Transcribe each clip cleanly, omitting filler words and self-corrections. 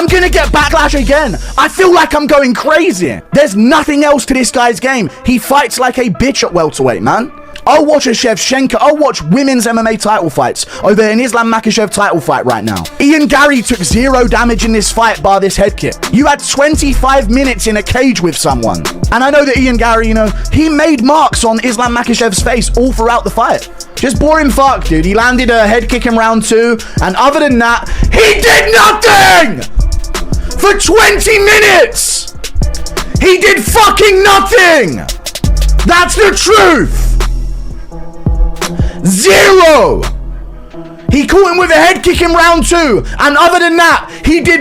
I'm gonna get backlash again. I feel like I'm going crazy. There's nothing else to this guy's game. He fights like a bitch at welterweight, man. I'll watch a Shevchenko. I'll watch women's MMA title fights over an Islam Makhachev title fight right now. Ian Garry took 0 damage in this fight bar this head kick. You had 25 minutes in a cage with someone. And I know that Ian Garry, you know, he made marks on Islam Makhachev's face all throughout the fight. Just boring fuck, dude. He landed a head kick in round 2. And other than that, he did nothing! For 20 minutes! He did fucking nothing! That's the truth! 0! He caught him with a head kick in round 2, and other than that, he did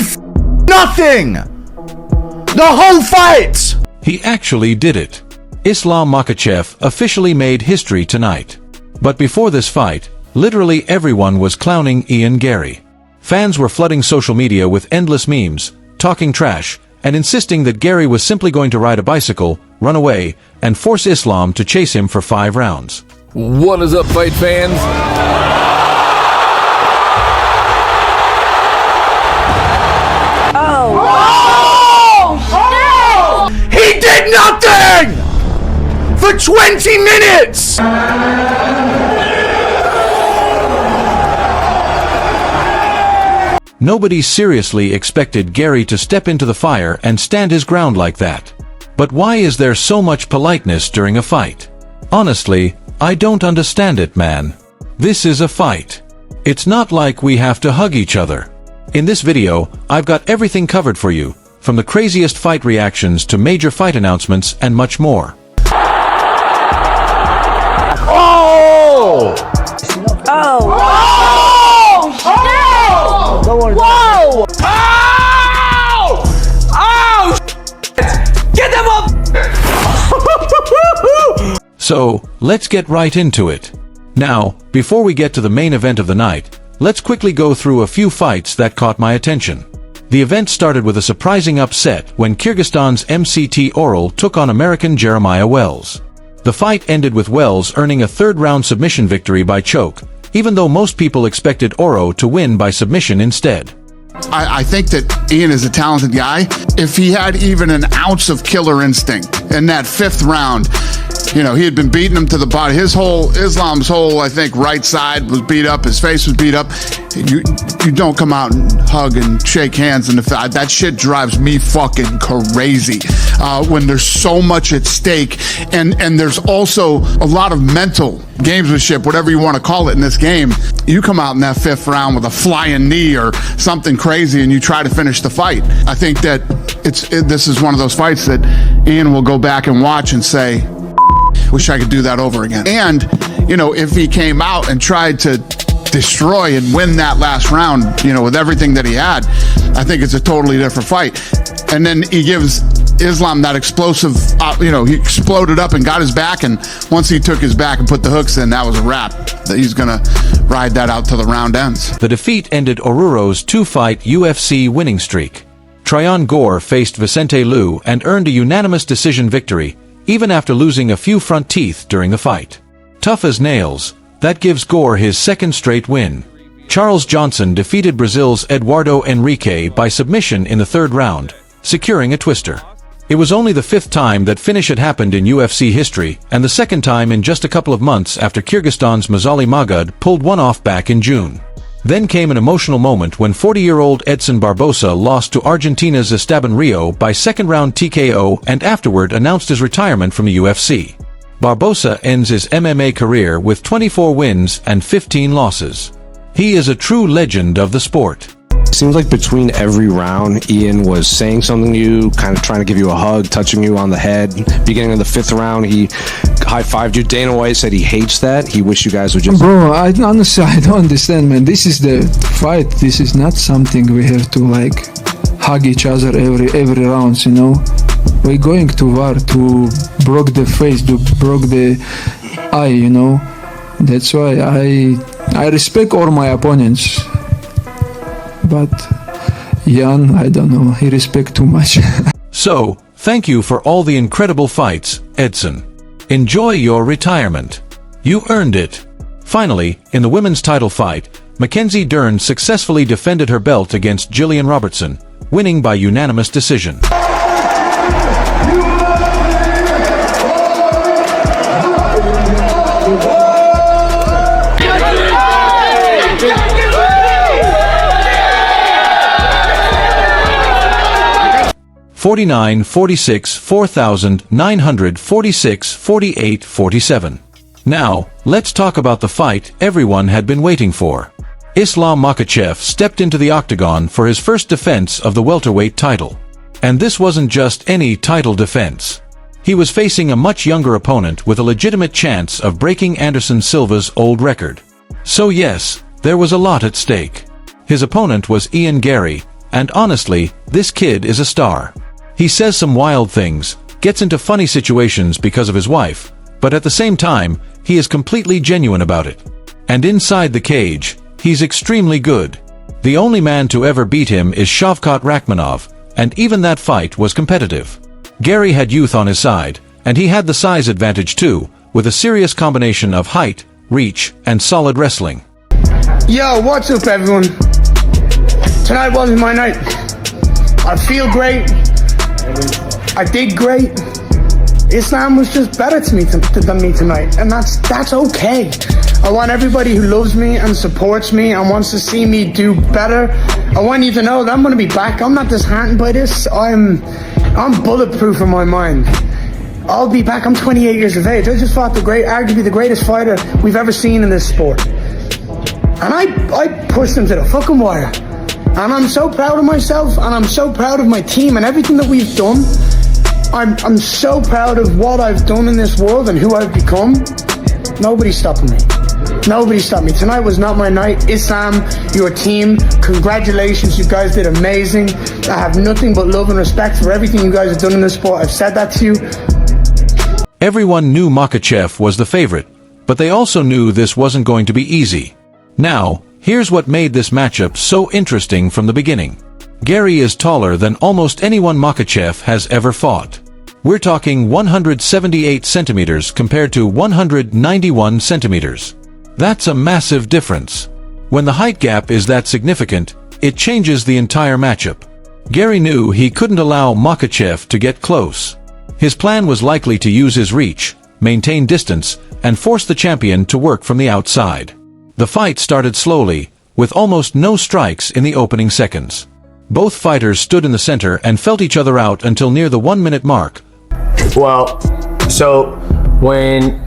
nothing! The whole fight! He actually did it. Islam Makhachev officially made history tonight. But before this fight, literally everyone was clowning Ian Garry. Fans were flooding social media with endless memes, talking trash, and insisting that Garry was simply going to ride a bicycle, run away, and force Islam to chase him for 5 rounds. What is up, fight fans? He did nothing! For 20 minutes! Nobody seriously expected Garry to step into the fire and stand his ground like that. But why is there so much politeness during a fight? Honestly, I don't understand it, man. This is a fight. It's not like we have to hug each other. In this video, I've got everything covered for you, from the craziest fight reactions to major fight announcements and much more. Oh! Oh! Whoa! Whoa! Oh! Oh! Get them up! So, let's get right into it. Now, before we get to the main event of the night, let's quickly go through a few fights that caught my attention. The event started with a surprising upset when Kyrgyzstan's MCT Oral took on American Jeremiah Wells. The fight ended with Wells earning a 3rd-round submission victory by choke, even though most people expected Oro to win by submission instead. I think that Ian is a talented guy. If he had even an ounce of killer instinct in that 5th round, you know, he had been beating him to the body. Islam's whole, I think, right side was beat up. His face was beat up. You don't come out and hug and shake hands in the fight. That shit drives me fucking crazy when there's so much at stake. And there's also a lot of mental gamesmanship, whatever you want to call it in this game. You come out in that 5th round with a flying knee or something crazy and you try to finish the fight. I think that this is one of those fights that Ian will go back and watch and say, wish I could do that over again. And, you know, if he came out and tried to destroy and win that last round, you know, with everything that he had, I think it's a totally different fight. And then he gives Islam that explosive, you know, he exploded up and got his back, and once he took his back and put the hooks in, that was a wrap. He's gonna ride that out till the round ends. The defeat ended Oruro's 2-fight UFC winning streak. Tryon Gore faced Vicente Liu and earned a unanimous decision victory, even after losing a few front teeth during the fight. Tough as nails, that gives Gore his 2nd straight win. Charles Johnson defeated Brazil's Eduardo Henrique by submission in the 3rd round, securing a twister. It was only the 5th time that finish had happened in UFC history, and the 2nd time in just a couple of months after Kyrgyzstan's Mazali Magad pulled one off back in June. Then came an emotional moment when 40-year-old Edson Barbosa lost to Argentina's Esteban Rio by 2nd-round TKO and afterward announced his retirement from the UFC. Barbosa ends his MMA career with 24 wins and 15 losses. He is a true legend of the sport. Seems like between every round, Ian was saying something to you, kind of trying to give you a hug, touching you on the head. Beginning of the 5th round, he high-fived you. Dana White said he hates that. He wished you guys would just... Bro, honestly, I don't understand, man. This is the fight. This is not something we have to, like, hug each other every round, you know? We're going to war to broke the face, to broke the eye, you know? That's why I respect all my opponents. But Jan, I don't know, he respect too much. So, thank you for all the incredible fights, Edson. Enjoy your retirement. You earned it. Finally, in the women's title fight, Mackenzie Dern successfully defended her belt against Gillian Robertson, winning by unanimous decision. (49-46, 4,946, 48, 47). Now, let's talk about the fight everyone had been waiting for. Islam Makhachev stepped into the octagon for his first defense of the welterweight title. And this wasn't just any title defense. He was facing a much younger opponent with a legitimate chance of breaking Anderson Silva's old record. So yes, there was a lot at stake. His opponent was Garry, and honestly, this kid is a star. He says some wild things, gets into funny situations because of his wife, but at the same time, he is completely genuine about it. And inside the cage, he's extremely good. The only man to ever beat him is Shavkat Rakhmonov, and even that fight was competitive. Garry had youth on his side, and he had the size advantage too, with a serious combination of height, reach, and solid wrestling. Yo, what's up everyone? Tonight wasn't my night. I feel great. I did great. Islam was just better to me than me tonight, and that's okay. I want everybody who loves me and supports me and wants to see me do better. I want you to know that I'm going to be back. I'm not disheartened by this. I'm bulletproof in my mind. I'll be back. I'm 28 years of age. I just fought arguably the greatest fighter we've ever seen in this sport, and I pushed him to the fucking wire. And I'm so proud of myself, and I'm so proud of my team and everything that we've done. I'm so proud of what I've done in this world and who I've become. Nobody's stopping me. Nobody stopped me. Tonight was not my night. Islam, your team, congratulations. You guys did amazing. I have nothing but love and respect for everything you guys have done in this sport. I've said that to you. Everyone knew Makhachev was the favorite, but they also knew this wasn't going to be easy. Now, here's what made this matchup so interesting from the beginning. Garry is taller than almost anyone Makhachev has ever fought. We're talking 178 centimeters compared to 191 centimeters. That's a massive difference. When the height gap is that significant, it changes the entire matchup. Garry knew he couldn't allow Makhachev to get close. His plan was likely to use his reach, maintain distance, and force the champion to work from the outside. The fight started slowly, with almost no strikes in the opening seconds. Both fighters stood in the center and felt each other out until near the 1-minute mark. Well, so when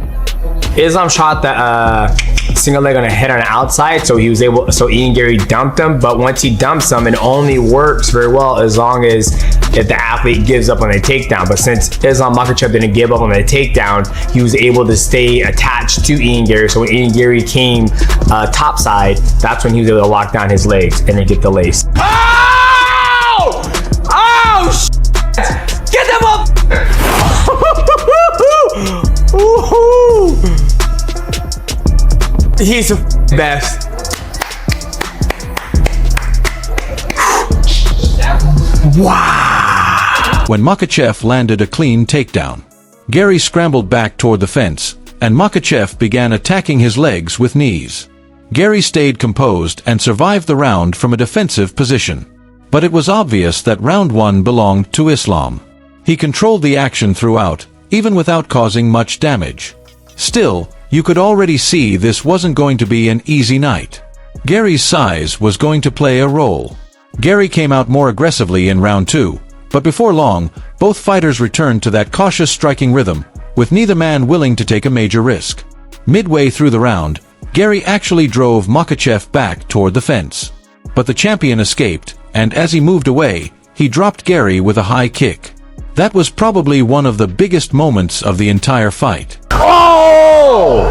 Islam shot the single leg on a head on the outside, so Garry dumped him, but once he dumps him, it only works very well as long as if the athlete gives up on the takedown. But since Islam Makhachev didn't give up on the takedown, he was able to stay attached to Garry. So when Garry came topside, that's when he was able to lock down his legs and then get the lace. Oh! Oh, shit! Get them up! He's the best. Wow! When Makhachev landed a clean takedown, Garry scrambled back toward the fence, and Makhachev began attacking his legs with knees. Garry stayed composed and survived the round from a defensive position. But it was obvious that round 1 belonged to Islam. He controlled the action throughout, even without causing much damage. Still, you could already see this wasn't going to be an easy night. Garry's size was going to play a role. Garry came out more aggressively in round 2, but before long, both fighters returned to that cautious striking rhythm, with neither man willing to take a major risk. Midway through the round, Garry actually drove Makhachev back toward the fence. But the champion escaped, and as he moved away, he dropped Garry with a high kick. That was probably one of the biggest moments of the entire fight. Oh!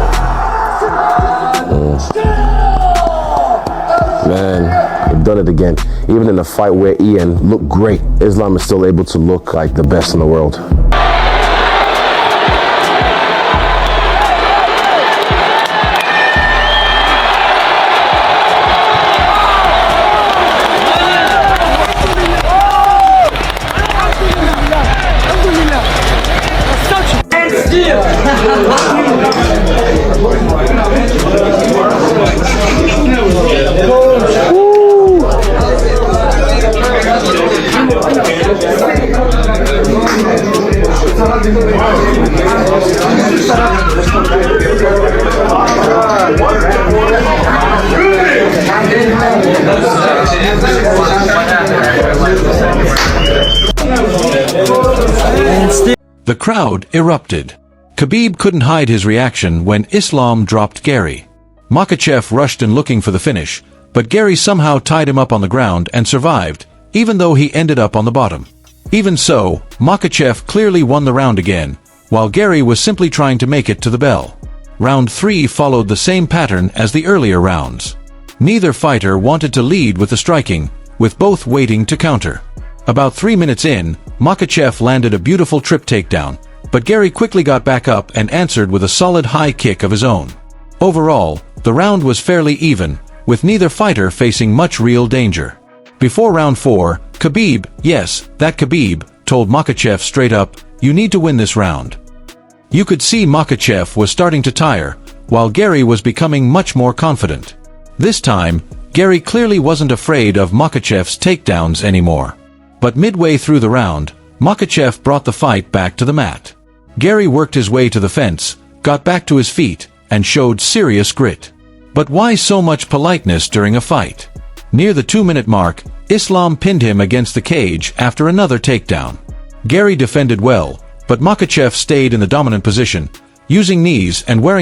Man, they've done it again. Even in the fight where Ian looked great, Islam is still able to look like the best in the world. The crowd erupted. Khabib couldn't hide his reaction when Islam dropped Garry. Makhachev rushed in looking for the finish, but Garry somehow tied him up on the ground and survived, even though he ended up on the bottom. Even so, Makhachev clearly won the round again, while Garry was simply trying to make it to the bell. Round 3 followed the same pattern as the earlier rounds. Neither fighter wanted to lead with the striking, with both waiting to counter. About 3 minutes in, Makhachev landed a beautiful trip takedown, but Garry quickly got back up and answered with a solid high kick of his own. Overall, the round was fairly even, with neither fighter facing much real danger. Before round 4, Khabib, yes, that Khabib, told Makhachev straight up, "You need to win this round." You could see Makhachev was starting to tire, while Garry was becoming much more confident. This time, Garry clearly wasn't afraid of Makhachev's takedowns anymore. But midway through the round, Makhachev brought the fight back to the mat. Garry worked his way to the fence, got back to his feet, and showed serious grit. But why so much politeness during a fight? Near the 2-minute mark, Islam pinned him against the cage after another takedown. Garry defended well, but Makhachev stayed in the dominant position, using knees and wearing